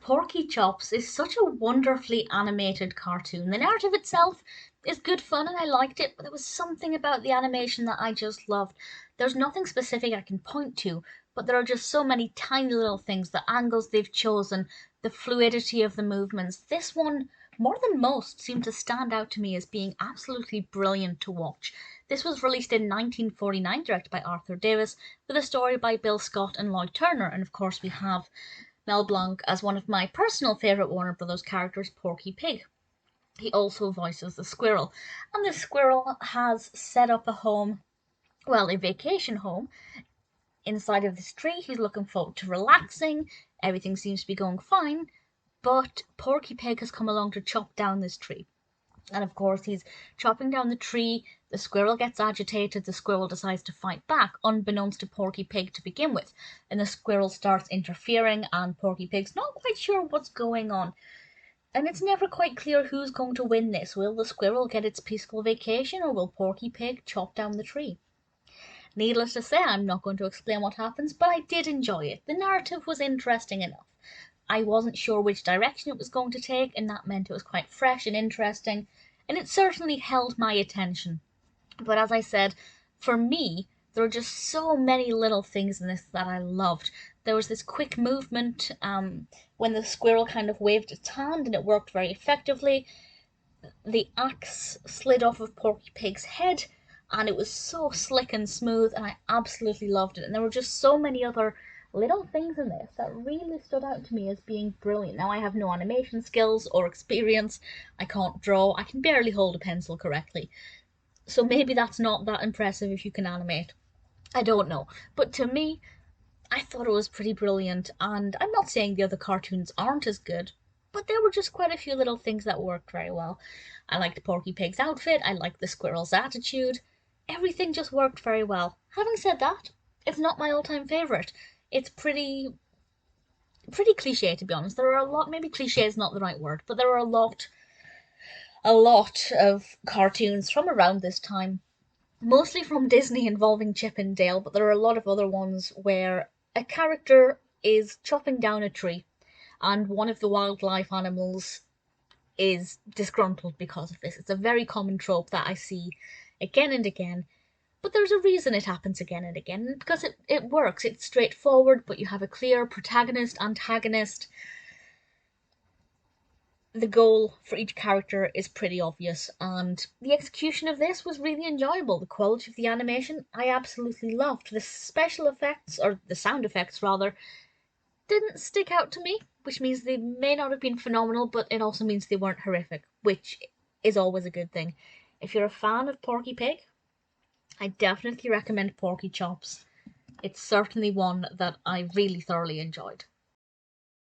Porky Chops is such a wonderfully animated cartoon. The narrative itself is good fun and I liked it, but there was something about the animation that I just loved. There's nothing specific I can point to, but there are just so many tiny little things, the angles they've chosen, the fluidity of the movements. This one, more than most, seemed to stand out to me as being absolutely brilliant to watch. This was released in 1949, directed by Arthur Davis, with a story by Bill Scott and Lloyd Turner, and of course we have Mel Blanc as one of my personal favourite Warner Brothers characters, Porky Pig. He also voices the squirrel, and the squirrel has set up a home, well, a vacation home, inside of this tree. He's looking forward to relaxing, everything seems to be going fine, but Porky Pig has come along to chop down this tree. And of course, he's chopping down the tree. The squirrel gets agitated. The squirrel decides to fight back, unbeknownst to Porky Pig to begin with. And the squirrel starts interfering, and Porky Pig's not quite sure what's going on. And it's never quite clear who's going to win this. Will the squirrel get its peaceful vacation, or will Porky Pig chop down the tree? Needless to say, I'm not going to explain what happens, but I did enjoy it. The narrative was interesting enough. I wasn't sure which direction it was going to take, and that meant it was quite fresh and interesting, and it certainly held my attention. But as I said, for me, there were just so many little things in this that I loved. There was this quick movement when the squirrel kind of waved its hand, and it worked very effectively. The axe slid off of Porky Pig's head, and it was so slick and smooth, and I absolutely loved it. And there were just so many other little things in this that really stood out to me as being brilliant. Now, I have no animation skills or experience. I can't draw. I can barely hold a pencil correctly. So maybe that's not that impressive if you can animate. I don't know. But to me, I thought it was pretty brilliant. And I'm not saying the other cartoons aren't as good, but there were just quite a few little things that worked very well. I liked Porky Pig's outfit. I liked the squirrel's attitude. Everything just worked very well. Having said that, it's not my all-time favourite. It's pretty cliche, to be honest. There are a lot, maybe cliche is not the right word, but there are a lot of cartoons from around this time, mostly from Disney involving Chip and Dale, but there are a lot of other ones where a character is chopping down a tree and one of the wildlife animals is disgruntled because of this. It's a very common trope that I see again and again. But there's a reason it happens again and again, because it works. It's straightforward, but you have a clear protagonist, antagonist. The goal for each character is pretty obvious, and the execution of this was really enjoyable. The quality of the animation, I absolutely loved. The special effects, or the sound effects rather, didn't stick out to me, which means they may not have been phenomenal, but it also means they weren't horrific, which is always a good thing. If you're a fan of Porky Pig, I definitely recommend Porky Chops. It's certainly one that I really thoroughly enjoyed.